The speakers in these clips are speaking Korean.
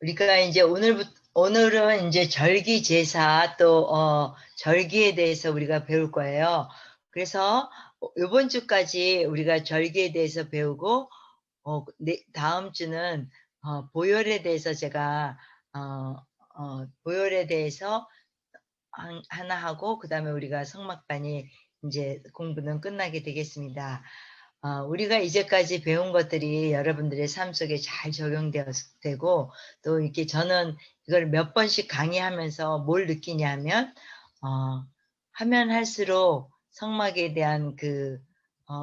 우리가 이제 오늘은 이제 절기 제사 또 절기에 대해서 우리가 배울 거예요. 그래서 이번 주까지 우리가 절기에 대해서 배우고 다음 주는 보혈에 대해서 제가 어, 보혈에 대해서 하나 하고 그다음에 우리가 성막반이 이제 공부는 끝나게 되겠습니다. 우리가 이제까지 배운 것들이 여러분들의 삶 속에 잘 적용되고 또 이렇게 저는 이걸 몇 번씩 강의하면서 뭘 느끼냐면 하면 할수록 성막에 대한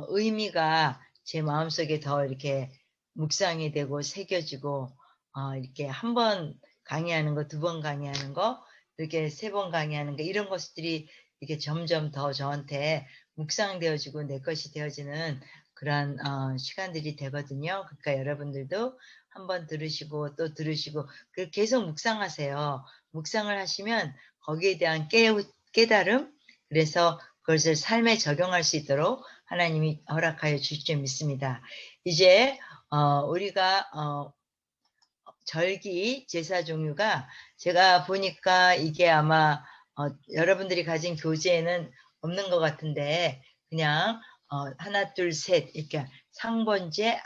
의미가 제 마음속에 더 이렇게 묵상이 되고 새겨지고 이렇게 한 번 강의하는 거, 두 번 강의하는 거, 이렇게 세 번 강의하는 거 이런 것들이 이렇게 점점 더 저한테 묵상되어지고 내 것이 되어지는 그런 시간들이 되거든요. 그러니까 여러분들도 한번 들으시고 또 들으시고 계속 묵상하세요. 묵상을 하시면 거기에 대한 깨달음, 그래서 그것을 삶에 적용할 수 있도록 하나님이 허락하여 주실 줄 믿습니다. 이제 우리가 절기 제사 종류가 제가 보니까 이게 아마 여러분들이 가진 교재에는 없는 것 같은데 그냥 하나 둘 셋 이렇게 상번제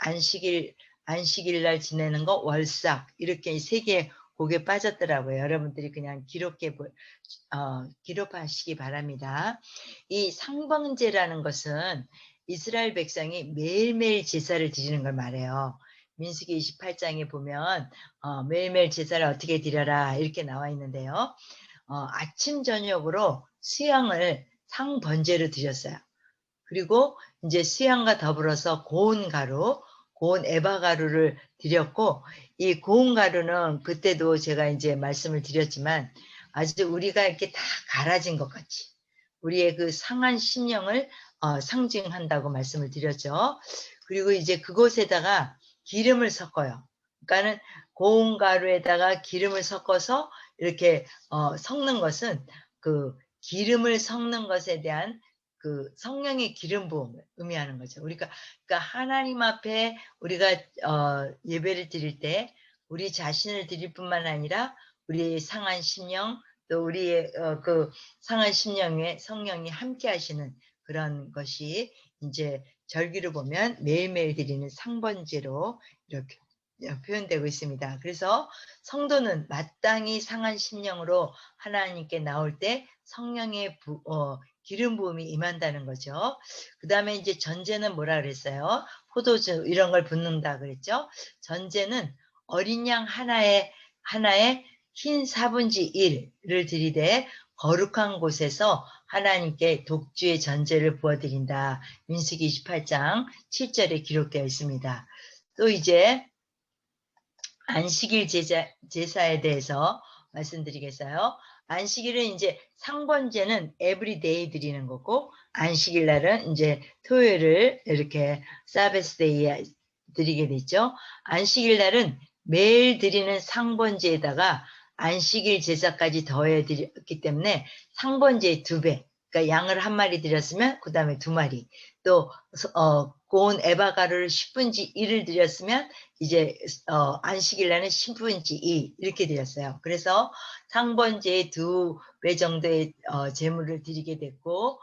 안식일 날 지내는 거 월삭 이렇게 세 개 곡에 빠졌더라고요. 여러분들이 그냥 기록하시기 바랍니다. 이 상번제라는 것은 이스라엘 백성이 매일매일 제사를 드리는 걸 말해요. 민수기 28장에 보면 매일매일 제사를 어떻게 드려라 이렇게 나와 있는데요. 아침 저녁으로 수양을 상번제로 드렸어요. 그리고 이제 수양과 더불어서 고운 가루, 고운 에바 가루를 드렸고 이 고운 가루는 그때도 제가 이제 말씀을 드렸지만 아주 우리가 이렇게 다 갈아진 것 같이 우리의 그 상한 심령을 상징한다고 말씀을 드렸죠. 그리고 이제 그곳에다가 기름을 섞어요. 그러니까는 고운 가루에다가 기름을 섞어서 이렇게 섞는 것은 그 기름을 섞는 것에 대한 그 성령의 기름 부음을 의미하는 거죠. 그러니까 하나님 앞에 우리가 예배를 드릴 때 우리 자신을 드릴 뿐만 아니라 우리의 상한 심령 또 우리의 그 상한 심령 위에 성령이 함께 하시는 그런 것이 이제 절기로 보면 매일매일 드리는 상번제로 이렇게 표현되고 있습니다. 그래서 성도는 마땅히 상한 심령으로 하나님께 나올 때 성령의 기름 부음이 임한다는 거죠. 그 다음에 이제 전제는 뭐라 그랬어요? 포도주 이런 걸 붓는다 그랬죠. 전제는 어린 양 하나에 흰 사분지 1을 들이대 거룩한 곳에서 하나님께 독주의 전제를 부어드린다. 민수기 28장 7절에 기록되어 있습니다. 또 이제 안식일 제사에 대해서 말씀드리겠어요. 안식일은 이제 상번제는 에브리데이 드리는 거고 안식일 날은 이제 토요일을 이렇게 사베스데이에 드리게 되죠. 안식일 날은 매일 드리는 상번제에다가 안식일 제사까지 더해 드렸기 때문에 상번제의 2배. 그러니까 양을 한 마리 드렸으면 그 다음에 2마리. 또 고운 에바가루를 10분지 1을 드렸으면 이제 안식일 날은 10분지 2 이렇게 드렸어요. 그래서 상번제의 2배 정도의 제물을 드리게 됐고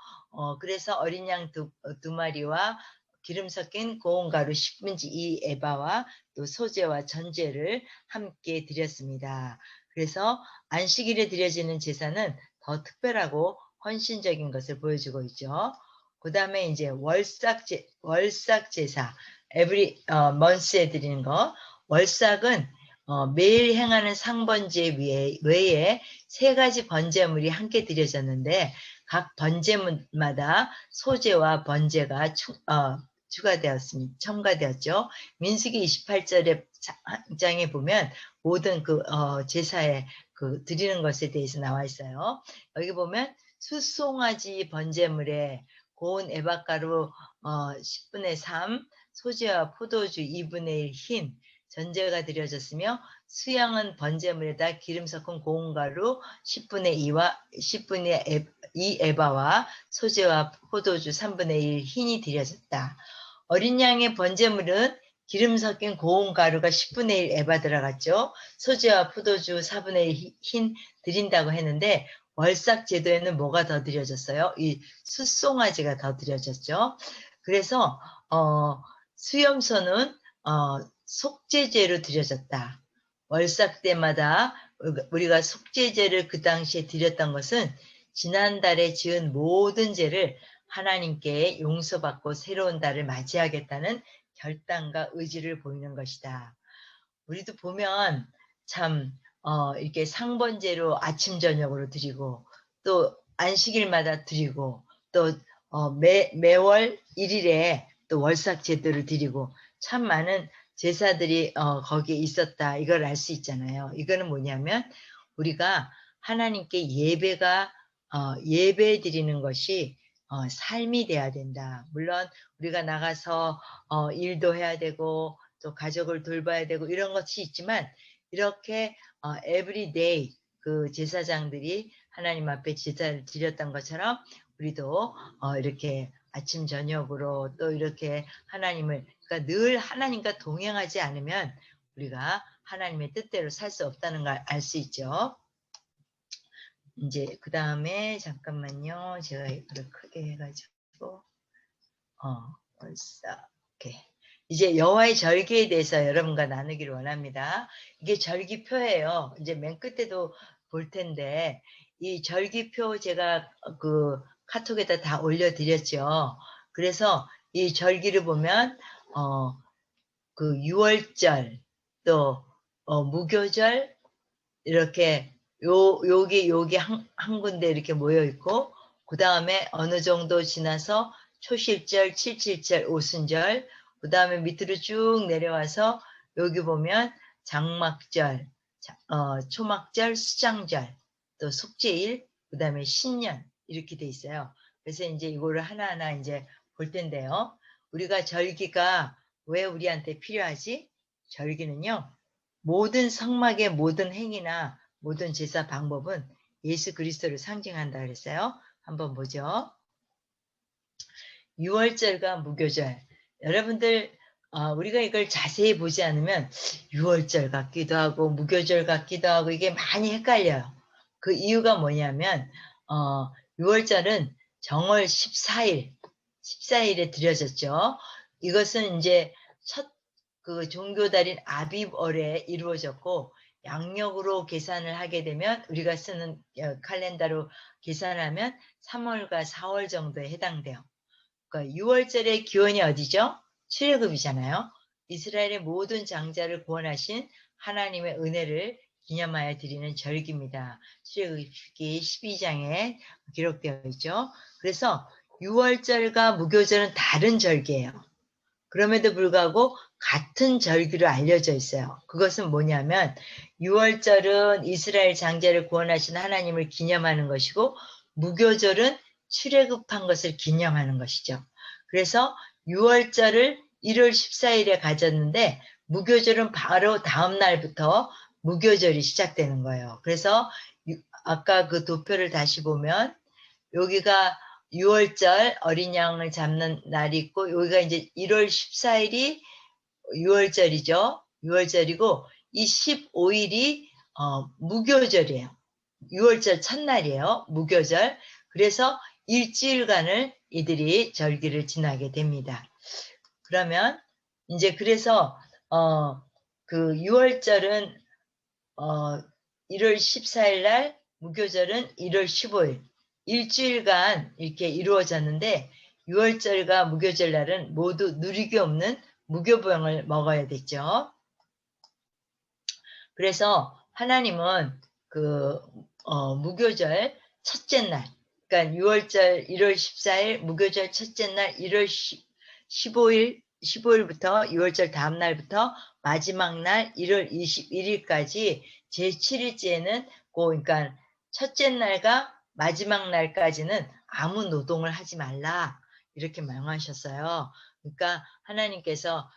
그래서 어린 양 두 마리와 기름 섞인 고운 가루 10분지 2 에바와 또 소제와 전제를 함께 드렸습니다. 그래서 안식일에 드려지는 제사는 더 특별하고 헌신적인 것을 보여주고 있죠. 그 다음에 이제 월삭 제사, every month에 드리는 거. 월삭은 매일 행하는 상번제 외에 3가지 번제물이 함께 드려졌는데 각 번제물마다 소제와 번제가 첨가되었죠. 민수기 28절의 장에 보면 모든 제사에 드리는 것에 대해서 나와 있어요. 여기 보면 수송아지 번제물에 고운 에바가루 10분의 3, 소재와 포도주 2분의 1 흰, 전제가 드려졌으며 수양은 번제물에다 기름 섞은 고운 가루 10분의 2 에바와 소재와 포도주 3분의 1 흰이 드려졌다. 어린 양의 번제물은 기름 섞인 고운 가루가 10분의 1 에바 들어갔죠. 소주와 포도주 4분의 1 흰 드린다고 했는데 월삭 제도에는 뭐가 더 드려졌어요? 이 숫송아지가 더 드려졌죠. 그래서 수염소는 속죄제로 드려졌다. 월삭 때마다 우리가 속죄제를 그 당시에 드렸던 것은 지난달에 지은 모든 죄를 하나님께 용서받고 새로운 달을 맞이하겠다는 결단과 의지를 보이는 것이다. 우리도 보면 참 이렇게 상번제로 아침 저녁으로 드리고 또 안식일마다 드리고 또 매월 1일에 또 월삭 제도를 드리고 참 많은 제사들이 거기에 있었다. 이걸 알 수 있잖아요. 이거는 뭐냐면 우리가 하나님께 예배 드리는 것이 삶이 돼야 된다. 물론 우리가 나가서 일도 해야 되고 또 가족을 돌봐야 되고 이런 것이 있지만 이렇게 everyday 그 제사장들이 하나님 앞에 제사를 드렸던 것처럼 우리도 이렇게 아침 저녁으로 또 이렇게 하나님을 그러니까 늘 하나님과 동행하지 않으면 우리가 하나님의 뜻대로 살 수 없다는 걸 알 수 있죠. 이제 그 다음에 잠깐만요. 제가 이거를 크게 해가지고 벌써 이렇게 이제 여호와의 절기에 대해서 여러분과 나누기를 원합니다. 이게 절기표예요. 이제 맨 끝에도 볼 텐데 이 절기표 제가 그 카톡에다 다 올려드렸죠. 그래서 이 절기를 보면 그 유월절 또 무교절 이렇게 여기 한 군데 이렇게 모여 있고 그 다음에 어느 정도 지나서 초실절, 칠칠절, 오순절 그 다음에 밑으로 쭉 내려와서 여기 보면 장막절, 초막절, 수장절, 또 속죄일, 그 다음에 신년 이렇게 돼 있어요. 그래서 이제 이거를 하나하나 이제 볼 텐데요. 우리가 절기가 왜 우리한테 필요하지? 절기는요. 모든 성막의 모든 행위나 모든 제사 방법은 예수 그리스도를 상징한다 그랬어요. 한번 보죠. 유월절과 무교절. 여러분들 우리가 이걸 자세히 보지 않으면 유월절 같기도 하고 무교절 같기도 하고 이게 많이 헷갈려요. 그 이유가 뭐냐면 유월절은 정월 14일에 드려졌죠. 이것은 이제 첫 그 종교달인 아비월에 이루어졌고 양력으로 계산을 하게 되면 우리가 쓰는 칼렌더로 계산하면 3월과 4월 정도에 해당돼요. 그러니까 6월절의 기원이 어디죠? 출애굽이잖아요. 이스라엘의 모든 장자를 구원하신 하나님의 은혜를 기념하여 드리는 절기입니다. 출애굽기 12장에 기록되어 있죠. 그래서 6월절과 무교절은 다른 절기예요. 그럼에도 불구하고 같은 절기로 알려져 있어요. 그것은 뭐냐면 6월절은 이스라엘 장자를 구원하신 하나님을 기념하는 것이고 무교절은 출애굽한 것을 기념하는 것이죠. 그래서 6월절을 1월 14일에 가졌는데 무교절은 바로 다음 날부터 무교절이 시작되는 거예요. 그래서 아까 그 도표를 다시 보면 여기가 6월절 어린 양을 잡는 날이 있고 여기가 이제 1월 14일이 6월절이죠. 6월절이고 이 15일이 무교절이에요. 6월절 첫날이에요. 무교절. 그래서 일주일간을 이들이 절기를 지나게 됩니다. 그러면 이제 그래서 그 6월절은 1월 14일 날 무교절은 1월 15일 일주일간 이렇게 이루어졌는데 6월절과 무교절 날은 모두 누리기 없는 무교병을 먹어야 됐죠. 그래서 하나님은 그 무교절 첫째 날 그러니까 6월절 1월 14일 무교절 첫째 날 1월 15일부터 6월절 다음 날부터 마지막 날 1월 21일까지 제7일째는 그러니까 첫째 날과 마지막 날까지는 아무 노동을 하지 말라 이렇게 명하셨어요. 그러니까 하나님께서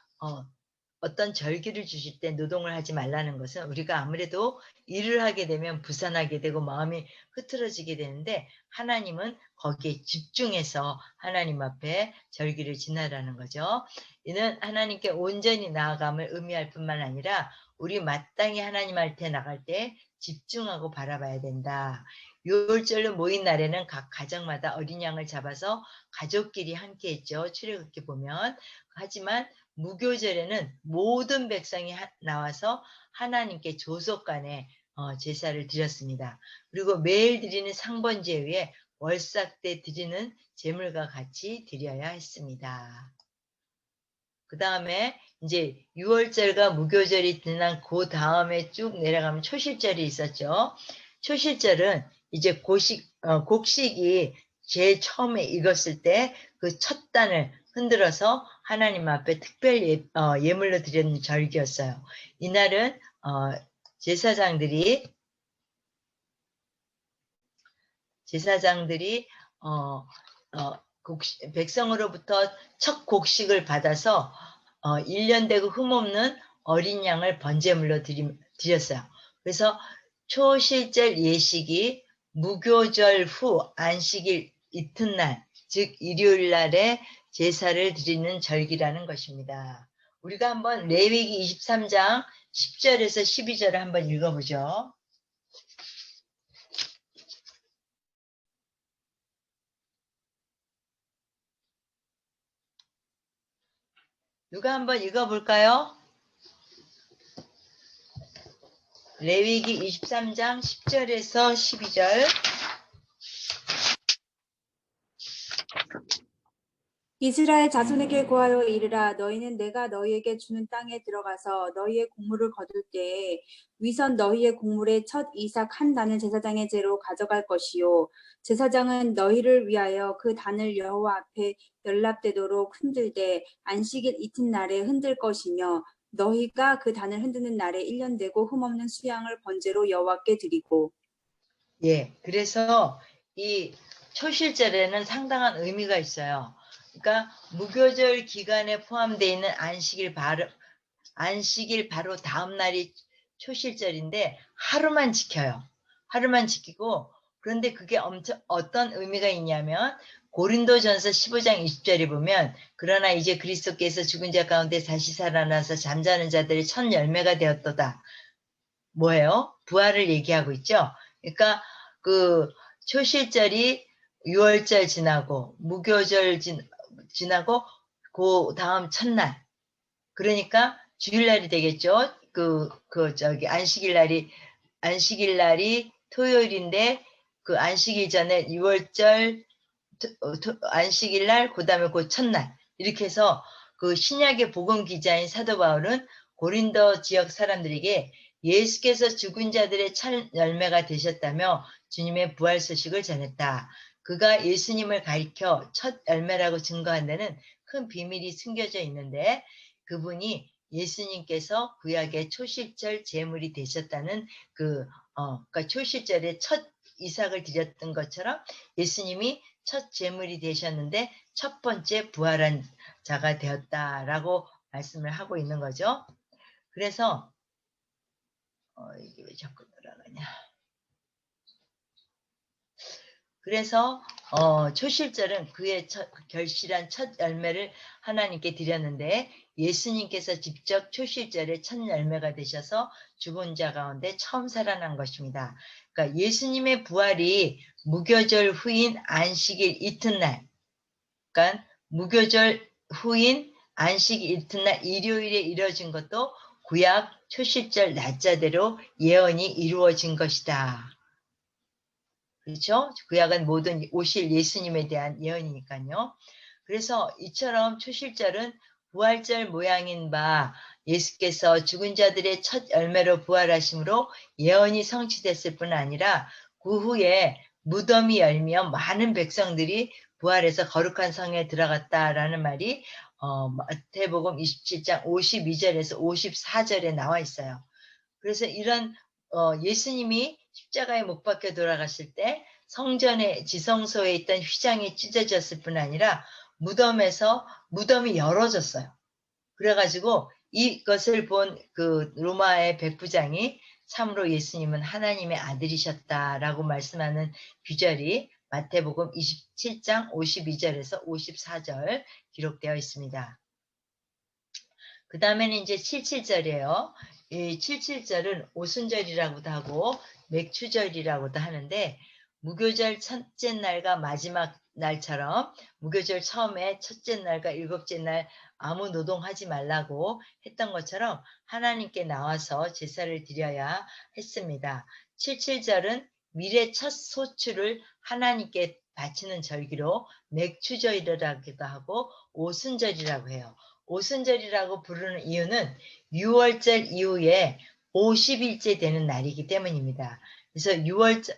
어떤 절기를 주실 때 노동을 하지 말라는 것은 우리가 아무래도 일을 하게 되면 부산하게 되고 마음이 흐트러지게 되는데 하나님은 거기에 집중해서 하나님 앞에 절기를 지나라는 거죠. 이는 하나님께 온전히 나아감을 의미할 뿐만 아니라 우리 마땅히 하나님 앞에 나갈 때 집중하고 바라봐야 된다. 유월절로 모인 날에는 각 가정마다 어린 양을 잡아서 가족끼리 함께 했죠. 출애굽기 보면. 하지만 무교절에는 모든 백성이 나와서 하나님께 조속간에 제사를 드렸습니다. 그리고 매일 드리는 상번제 위에 월삭 때 드리는 제물과 같이 드려야 했습니다. 그 다음에 이제 유월절과 무교절이 지난 그 다음에 쭉 내려가면 초실절이 있었죠. 초실절은 이제 곡식이 제일 처음에 익었을 때 그 첫 단을 흔들어서 하나님 앞에 특별 예물로 드리는 절기였어요. 이날은 제사장들이 백성으로부터 첫 곡식을 받아서 1년 되고 흠없는 어린 양을 번제물로 드렸어요. 그래서 초실절 예식이 무교절 후 안식일 이튿날, 즉 일요일 날에 제사를 드리는 절기라는 것입니다. 우리가 한번 레위기 23장 10절에서 12절을 한번 읽어보죠. 누가 한번 읽어볼까요? 레위기 23장 10절에서 12절. 이스라엘 자손에게 고하여 이르라. 너희는 내가 너희에게 주는 땅에 들어가서 너희의 곡물을 거둘 때에 위선 너희의 곡물의 첫 이삭 한 단을 제사장의 제로 가져갈 것이요. 제사장은 너희를 위하여 그 단을 여호와 앞에 연락되도록 흔들되 안식일 이튿날에 흔들 것이며 너희가 그 단을 흔드는 날에 1년 되고 흠없는 수양을 번제로 여호와께 드리고. 예, 그래서 이 초실절에는 상당한 의미가 있어요. 그러니까 무교절 기간에 포함되어 있는 안식일 바로 다음 날이 초실절인데 하루만 지켜요. 하루만 지키고 그런데 그게 어떤 의미가 있냐면 고린도전서 15장 20절에 보면 그러나 이제 그리스도께서 죽은 자 가운데 다시 살아나서 잠자는 자들의 첫 열매가 되었도다. 뭐예요? 부활을 얘기하고 있죠. 그러니까 그 초실절이 6월절 지나고 무교절 지나고 그 다음 첫날 그러니까 주일날이 되겠죠. 안식일 날이 토요일인데 그 안식일 전에 6월절 안식일 날 그다음에 그 첫날 이렇게 해서 그 신약의 복음 기자인 사도 바울은 고린도 지역 사람들에게 예수께서 죽은 자들의 첫 열매가 되셨다며 주님의 부활 소식을 전했다. 그가 예수님을 가리켜 첫 열매라고 증거한 데는 큰 비밀이 숨겨져 있는데 그분이 예수님께서 구약의 초실절 제물이 되셨다는 그러니까 초실절에 첫 이삭을 드렸던 것처럼 예수님이 첫 제물이 되셨는데 첫 번째 부활한 자가 되었다라고 말씀을 하고 있는 거죠. 그래서 이게 왜 자꾸 돌아가냐. 그래서 초실절은 그의 결실한 첫 열매를 하나님께 드렸는데 예수님께서 직접 초실절의 첫 열매가 되셔서 죽은 자 가운데 처음 살아난 것입니다. 그러니까 예수님의 부활이 무교절 후인 안식일 이튿날, 그러니까 무교절 후인 안식일 이튿날 일요일에 이루어진 것도 구약 초실절 날짜대로 예언이 이루어진 것이다. 그렇죠? 구약은 모든 오실 예수님에 대한 예언이니까요. 그래서 이처럼 초실절은 부활절 모양인 바 예수께서 죽은 자들의 첫 열매로 부활하심으로 예언이 성취됐을 뿐 아니라 그 후에 무덤이 열며 많은 백성들이 부활해서 거룩한 성에 들어갔다라는 말이 마태복음 27장 52절에서 54절에 나와 있어요. 그래서 이런 예수님이 십자가에 못 박혀 돌아갔을 때 성전의 지성소에 있던 휘장이 찢어졌을 뿐 아니라 무덤이 열어졌어요. 그래가지고 이것을 본 그 로마의 백부장이 참으로 예수님은 하나님의 아들이셨다라고 말씀하는 구절이 마태복음 27장 52절에서 54절 기록되어 있습니다. 그 다음에는 이제 77절이에요. 이 77절은 오순절이라고도 하고 맥추절이라고도 하는데, 무교절 첫째 날과 마지막 날처럼 무교절 처음에 첫째 날과 일곱째 날 아무 노동하지 말라고 했던 것처럼 하나님께 나와서 제사를 드려야 했습니다. 77절은 밀의 첫 소출을 하나님께 바치는 절기로 맥추절이라고도 하고 오순절이라고 해요. 오순절이라고 부르는 이유는 6월절 이후에 50일째 되는 날이기 때문입니다. 그래서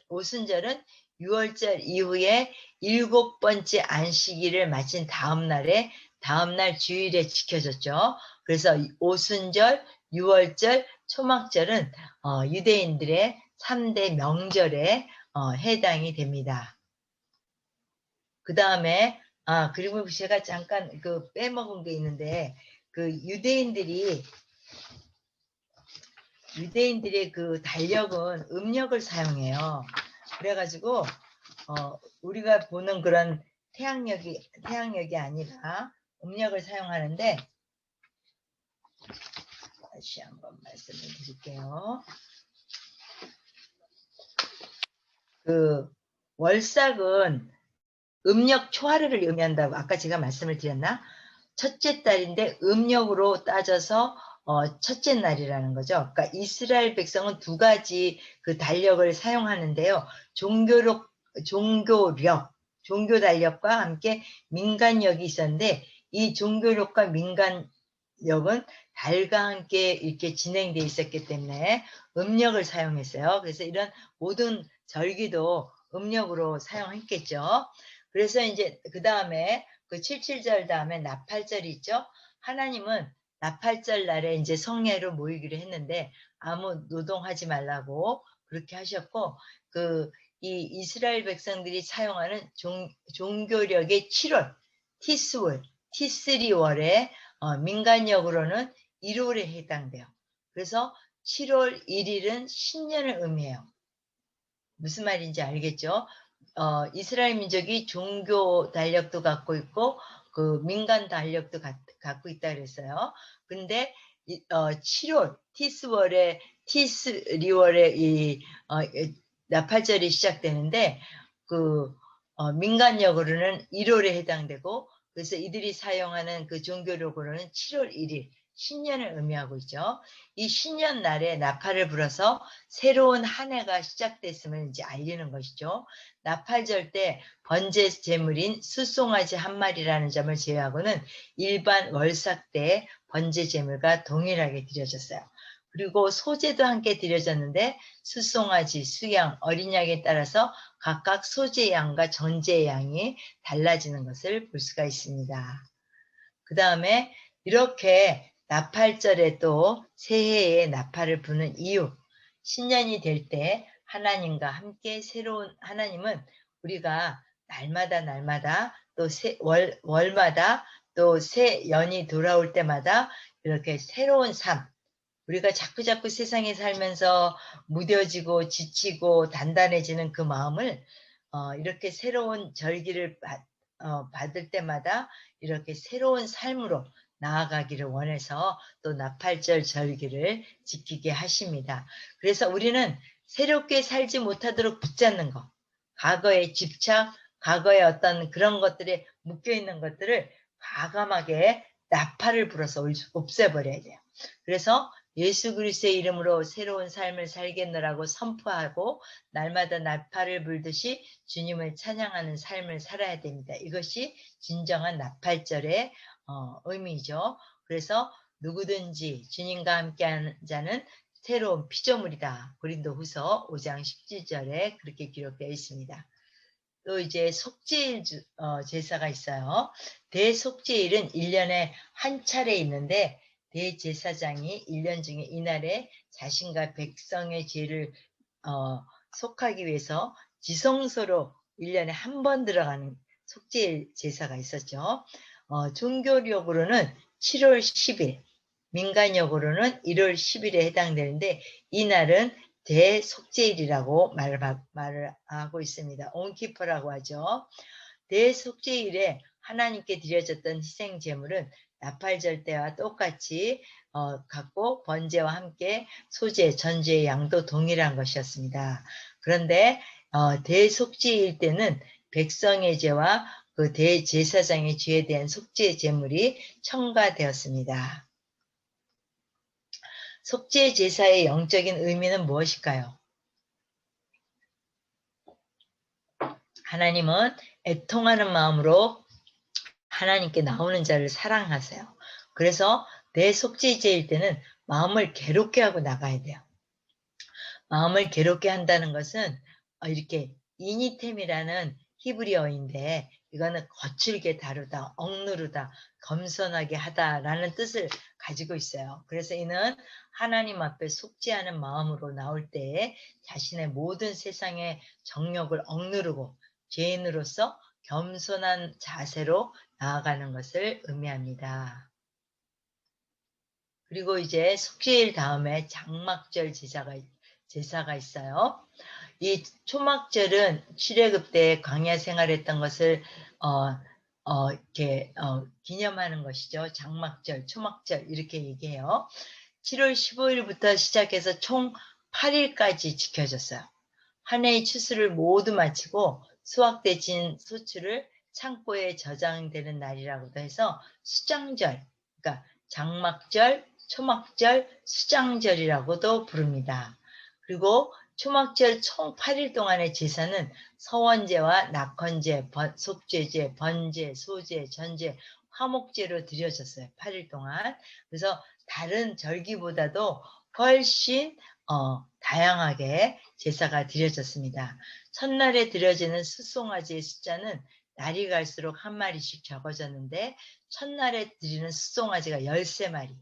오순절은 6월절 이후에 7번째 안식일을 마친 다음 날 주일에 지켜졌죠. 그래서 오순절, 6월절, 초막절은 유대인들의 3대 명절에 해당이 됩니다. 그 다음에 그리고 제가 잠깐 빼먹은 게 있는데, 유대인들의 그 달력은 음력을 사용해요. 그래가지고 우리가 보는 그런 태양력이 아니라 음력을 사용하는데, 다시 한번 말씀을 드릴게요. 월삭은 음력 초하루를 의미한다고 아까 제가 말씀을 드렸나? 첫째 달인데 음력으로 따져서 첫째 날이라는 거죠. 그러니까 이스라엘 백성은 두 가지 그 달력을 사용하는데요. 종교 달력과 함께 민간력이 있었는데, 이 종교력과 민간력은 달과 함께 이렇게 진행돼 있었기 때문에 음력을 사용했어요. 그래서 이런 모든 절기도 음력으로 사용했겠죠. 그래서 이제 그 다음에 그 77절 다음에 나팔절이 있죠. 하나님은 나팔절 날에 이제 성례로 모이기로 했는데 아무 노동하지 말라고 그렇게 하셨고, 이 이스라엘 백성들이 사용하는 종교력의 7월, 티스리월에 민간력으로는 1월에 해당돼요. 그래서 7월 1일은 신년을 의미해요. 무슨 말인지 알겠죠? 이스라엘 민족이 종교 달력도 갖고 있고 그 민간 달력도 갖고 있다 그랬어요. 근데 7월 티스리월에 이 나팔절이 시작되는데 민간력으로는 1월에 해당되고, 그래서 이들이 사용하는 그 종교력으로는 7월 1일 신년을 의미하고 있죠. 이 신년 날에 나팔을 불어서 새로운 한 해가 시작됐음을 이제 알리는 것이죠. 나팔절 때 번제 제물인 숫송아지 한 마리라는 점을 제외하고는 일반 월삭 때 번제 제물과 동일하게 드려졌어요. 그리고 소제도 함께 드려졌는데 숫송아지, 수양, 어린 양에 따라서 각각 소제 양과 전제 양이 달라지는 것을 볼 수가 있습니다. 그 다음에 이렇게 나팔절에 또 새해에 나팔을 부는 이유, 신년이 될 때 하나님과 함께 하나님은 우리가 날마다 또 월마다 또 새 연이 돌아올 때마다 이렇게 새로운 삶, 우리가 자꾸자꾸 세상에 살면서 무뎌지고 지치고 단단해지는 그 마음을 이렇게 새로운 절기를 받을 때마다 이렇게 새로운 삶으로 나아가기를 원해서 또 나팔절 절기를 지키게 하십니다. 그래서 우리는 새롭게 살지 못하도록 붙잡는 것, 과거의 집착, 과거의 어떤 그런 것들에 묶여있는 것들을 과감하게 나팔을 불어서 없애버려야 돼요. 그래서 예수 그리스도의 이름으로 새로운 삶을 살겠노라고 선포하고 날마다 나팔을 불듯이 주님을 찬양하는 삶을 살아야 됩니다. 이것이 진정한 나팔절의 의미죠. 그래서 누구든지 주님과 함께하는 자는 새로운 피조물이다. 고린도후서 5장 17절에 그렇게 기록되어 있습니다. 또 이제 속죄일 제사가 있어요. 대속죄일은 1년에 한 차례 있는데 대제사장이 1년 중에 이날에 자신과 백성의 죄를 속하기 위해서 지성소로 1년에 한 번 들어가는 속죄일 제사가 있었죠. 종교력으로는 7월 10일, 민간역으로는 1월 10일에 해당되는데 이날은 대속죄일이라고 말을 하고 있습니다. 온키퍼라고 하죠. 대속죄일에 하나님께 드려졌던 희생 제물은 나팔절 때와 똑같이 갖고 번제와 함께 소제, 전제의 양도 동일한 것이었습니다. 그런데 대속죄일 때는 백성의 죄와 그 대제사장의 죄에 대한 속죄 제물이 첨가되었습니다. 속죄 제사의 영적인 의미는 무엇일까요? 하나님은 애통하는 마음으로 하나님께 나오는 자를 사랑하세요. 그래서 내 속죄제일 때는 마음을 괴롭게 하고 나가야 돼요. 마음을 괴롭게 한다는 것은 이렇게 이니템이라는 히브리어인데 이거는 거칠게 다루다, 억누르다, 겸손하게 하다라는 뜻을 가지고 있어요. 그래서 이는 하나님 앞에 속죄하는 마음으로 나올 때에 자신의 모든 세상의 정욕을 억누르고 죄인으로서 겸손한 자세로 나아가는 것을 의미합니다. 그리고 이제 속죄일 다음에 장막절 제사가 있어요. 이 초막절은 출애굽 때 광야 생활했던 것을 이렇게 기념하는 것이죠. 장막절, 초막절 이렇게 얘기해요. 7월 15일부터 시작해서 총 8일까지 지켜졌어요. 한 해의 추수를 모두 마치고 수확되진 소출을 창고에 저장되는 날이라고도 해서 수장절, 그러니까 장막절, 초막절, 수장절이라고도 부릅니다. 그리고 초막절 총 8일 동안의 제사는 서원제와 낙헌제, 속죄제, 번제, 소제, 전제, 화목제로 드려졌어요. 8일 동안. 그래서 다른 절기보다도 훨씬 다양하게 제사가 드려졌습니다. 첫날에 드려지는 수송아지의 숫자는 날이 갈수록 한 마리씩 적어졌는데 첫날에 드리는 수송아지가 13마리,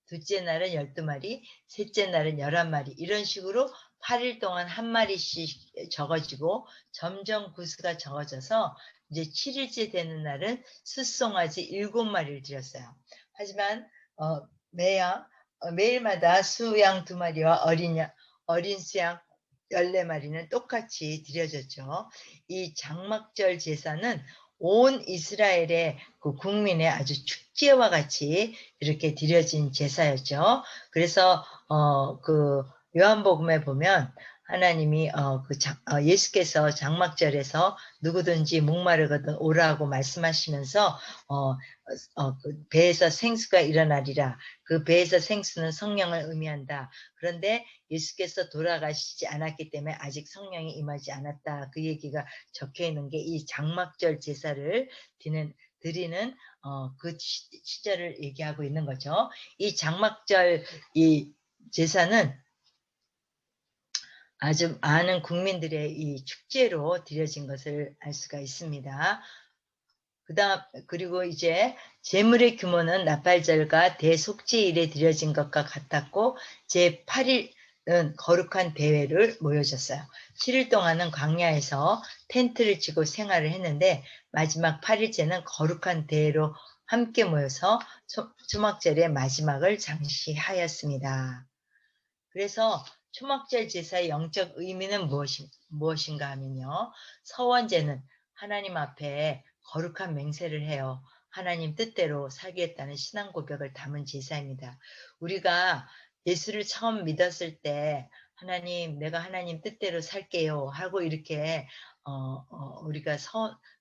둘째 날은 12마리, 셋째 날은 11마리 이런 식으로 8일 동안 한 마리씩 적어지고 점점 구수가 적어져서 이제 7일째 되는 날은 수송아지 7마리를 드렸어요. 하지만 매일마다 수양 2마리와 어린 수양 14마리는 똑같이 드려졌죠. 이 장막절 제사는 온 이스라엘의 그 국민의 아주 축제와 같이 이렇게 드려진 제사였죠. 그래서 그 요한복음에 보면 하나님이 예수께서 장막절에서 누구든지 목마르거든 오라고 말씀하시면서 그 배에서 생수가 일어나리라. 그 배에서 생수는 성령을 의미한다. 그런데 예수께서 돌아가시지 않았기 때문에 아직 성령이 임하지 않았다. 그 얘기가 적혀 있는 게 이 장막절 제사를 드리는 그 시절을 얘기하고 있는 거죠. 이 장막절 이 제사는 아주 많은 국민들의 이 축제로 드려진 것을 알 수가 있습니다. 그리고 이제 제물의 규모는 나팔절과 대속죄일에 드려진 것과 같았고 제8일은 거룩한 대회를 모여졌어요. 7일 동안은 광야에서 텐트를 치고 생활을 했는데 마지막 8일째는 거룩한 대회로 함께 모여서 초막절의 마지막을 장시하였습니다. 그래서 초막절 제사의 영적 의미는 무엇인가 하면요. 서원제는 하나님 앞에 거룩한 맹세를 해요. 하나님 뜻대로 살겠다는 신앙 고백을 담은 제사입니다. 우리가 예수를 처음 믿었을 때 하나님 내가 하나님 뜻대로 살게요 하고 이렇게 우리가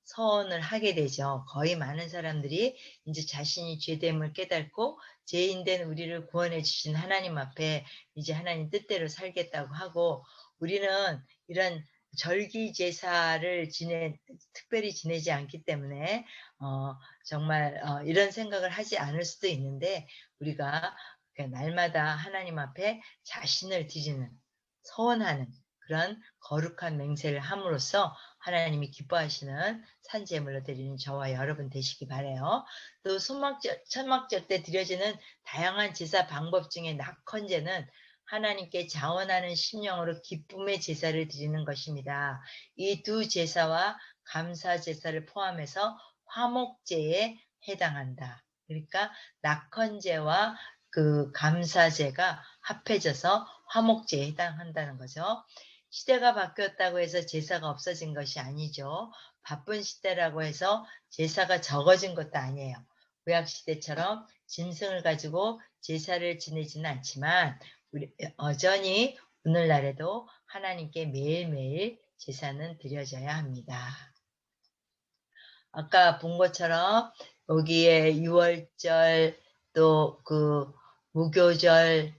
서원을 하게 되죠. 거의 많은 사람들이 이제 자신이 죄됨을 깨닫고 죄인된 우리를 구원해 주신 하나님 앞에 이제 하나님 뜻대로 살겠다고 하고 우리는 이런 절기 제사를 특별히 지내지 않기 때문에 정말 이런 생각을 하지 않을 수도 있는데 우리가 날마다 하나님 앞에 자신을 드리는 서원하는 그런 거룩한 맹세를 함으로써 하나님이 기뻐하시는 산제물로 드리는 저와 여러분 되시기 바라요. 또 천막절 때 드려지는 다양한 제사 방법 중에 낙헌제는 하나님께 자원하는 심령으로 기쁨의 제사를 드리는 것입니다. 이 두 제사와 감사 제사를 포함해서 화목제에 해당한다. 그러니까 낙헌제와 그 감사제가 합해져서 화목제에 해당한다는 거죠. 시대가 바뀌었다고 해서 제사가 없어진 것이 아니죠. 바쁜 시대라고 해서 제사가 적어진 것도 아니에요. 구약 시대처럼 짐승을 가지고 제사를 지내지는 않지만 우리 여전히 오늘날에도 하나님께 매일매일 제사는 드려져야 합니다. 아까 본 것처럼 여기에 유월절 또 그 무교절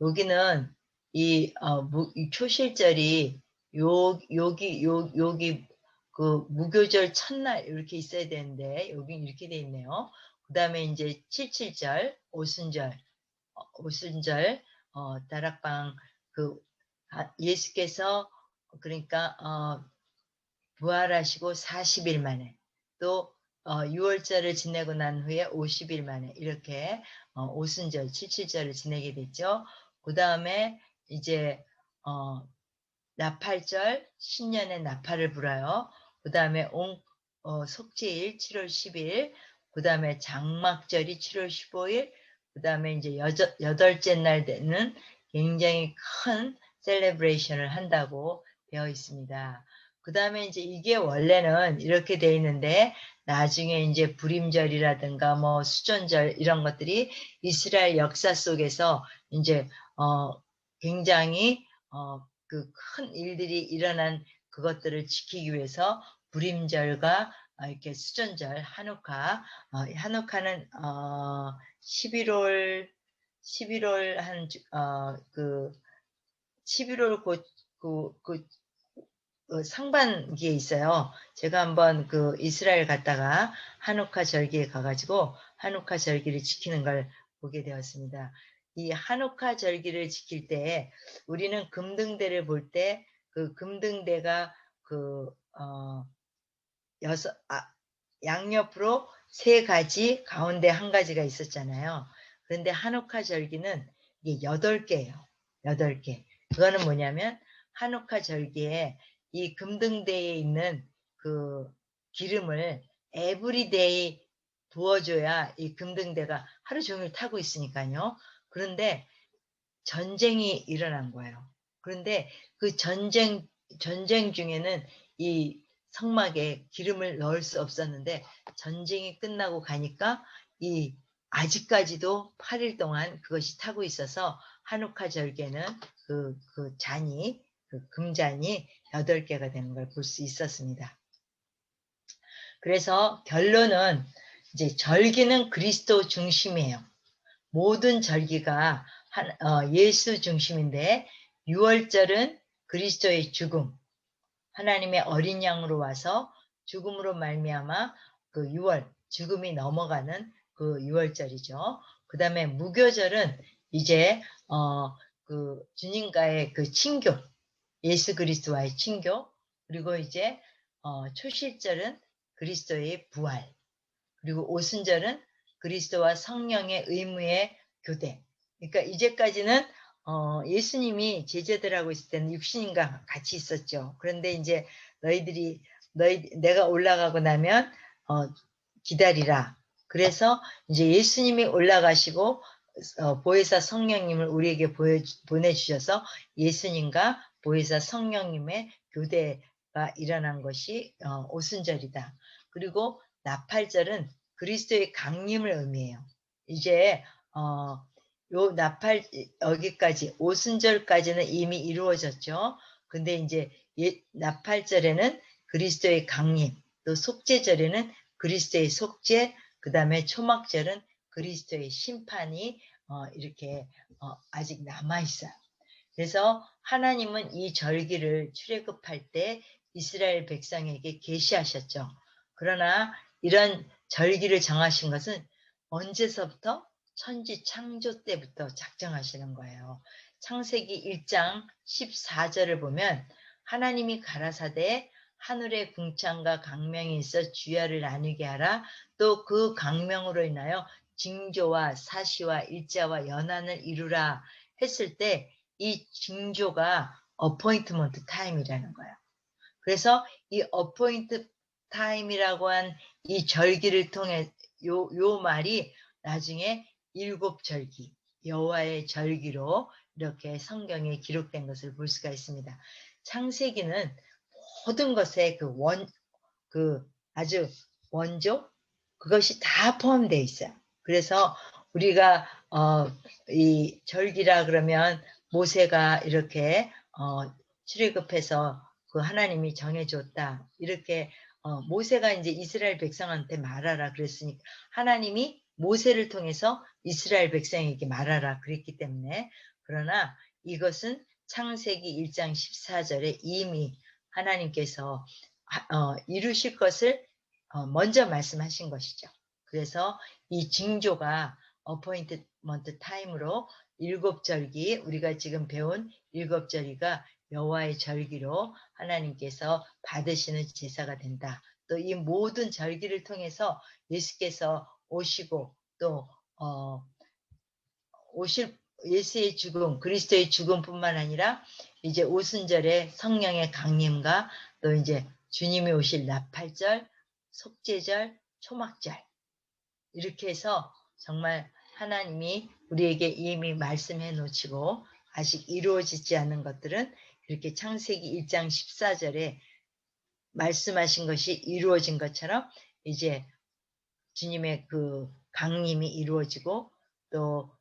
여기는 이 초실절이 여기 그 무교절 첫날 이렇게 있어야 되는데 여기 이렇게 돼 있네요. 그다음에 이제 칠칠절, 오순절 다락방 그 예수께서 그러니까 부활하시고 40일 만에 또 6월절을 지내고 난 후에 50일 만에 이렇게 오순절, 칠칠절을 지내게 됐죠. 그 다음에 이제 나팔절, 신년에 나팔을 불어요. 그 다음에 속죄일 7월 10일, 그 다음에 장막절이 7월 15일, 그 다음에 이제 여덟째 날 되는 굉장히 큰 셀레브레이션을 한다고 되어 있습니다. 그 다음에 이제 이게 원래는 이렇게 되어 있는데 나중에 이제 불임절이라든가 뭐 수전절 이런 것들이 이스라엘 역사 속에서 이제 굉장히 그 큰 일들이 일어난 그것들을 지키기 위해서 불임절과 이렇게 수전절, 한우카는 11월 한 그 11월 상반기에 있어요. 제가 한번 그 이스라엘 갔다가 한우카 절기에 가가지고 한우카 절기를 지키는 걸 보게 되었습니다. 이 한우카 절기를 지킬 때 우리는 금등대를 볼 때 그 금등대가 양옆으로 세 가지 가운데 한 가지가 있었잖아요. 그런데 한우카 절기는 이게 8개예요. 8개. 그거는 뭐냐면 한우카 절기에 이 금등대에 있는 그 기름을 에브리데이 부어줘야 이 금등대가 하루 종일 타고 있으니까요. 그런데 전쟁이 일어난 거예요. 그런데 그 전쟁 중에는 이 성막에 기름을 넣을 수 없었는데 전쟁이 끝나고 가니까 이 아직까지도 8일 동안 그것이 타고 있어서 한우카 절개는 그 잔이 그 금잔이 8개가 되는 걸 볼 수 있었습니다. 그래서 결론은 이제 절기는 그리스도 중심이에요. 모든 절기가 예수 중심인데 6월절은 그리스도의 죽음, 하나님의 어린 양으로 와서 죽음으로 말미암아 그 6월 죽음이 넘어가는 그 6월절이죠. 그 다음에 무교절은 이제 그 주님과의 그 친교, 예수 그리스도와의 친교, 그리고 이제 초실절은 그리스도의 부활, 그리고 오순절은 그리스도와 성령의 의무의 교대. 그러니까 이제까지는 예수님이 제자들하고 있을 때는 육신인과 같이 있었죠. 그런데 이제 내가 올라가고 나면 기다리라. 그래서 이제 예수님이 올라가시고 보혜사 성령님을 우리에게 보내주셔서 예수님과 보혜사 성령님의 교대가 일어난 것이 오순절이다. 그리고 나팔절은 그리스도의 강림을 의미해요. 이제 요 여기까지 오순절까지는 이미 이루어졌죠. 근데 이제 나팔절에는 그리스도의 강림, 또 속죄절에는 그리스도의 속죄, 그 다음에 초막절은 그리스도의 심판이 이렇게 아직 남아 있어요. 그래서 하나님은 이 절기를 출애굽할 때 이스라엘 백성에게 계시하셨죠. 그러나 이런 절기를 정하신 것은 언제서부터? 천지 창조 때부터 작정하시는 거예요. 창세기 1장 14절을 보면 하나님이 가라사대 하늘의 궁창과 강명이 있어 주야를 나누게 하라. 또 그 강명으로 인하여 징조와 사시와 일자와 연한을 이루라 했을 때 이 징조가 어포인트먼트 타임이라는 거예요. 그래서 이 어포인트 타임이라고 한 이 절기를 통해 요 말이 나중에 7절기, 여호와의 절기로 이렇게 성경에 기록된 것을 볼 수가 있습니다. 창세기는 모든 것의 그 아주 원조 그것이 다 포함되어 있어요. 그래서 우리가 이 절기라 그러면 모세가 이렇게 출애굽해서 그 하나님이 정해 줬다. 이렇게 모세가 인제 이스라엘 백성한테 말하라 그랬으니까 하나님이 모세를 통해서 이스라엘 백성에게 말하라 그랬기 때문에 그러나 이것은 창세기 1장 14 절에 이미 하나님께서 이루실 것을 먼저 말씀하신 것이죠. 그래서 이 징조가 어포인트먼트 타임으로 일곱 절기 우리가 지금 배운 일곱 절기가 여호와의 절기로 하나님께서 받으시는 제사가 된다. 또 이 모든 절기를 통해서 예수께서 오시고 또 오실 예수의 죽음, 그리스도의 죽음뿐만 아니라 이제 오순절에 성령의 강림과 또 이제 주님이 오실 나팔절, 속죄절, 초막절 이렇게 해서 정말 하나님이 우리에게 이미 말씀해 놓으시고 아직 이루어지지 않은 것들은 이렇게 창세기 1장 14 절에 말씀하신 것이 이루어진 것처럼 이제 주님의 그 강림이 이루어지고 또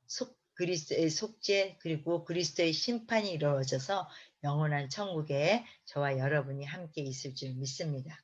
그리스도의 속죄 그리고 그리스도의 심판이 이루어져서 영원한 천국에 저와 여러분이 함께 있을 줄 믿습니다.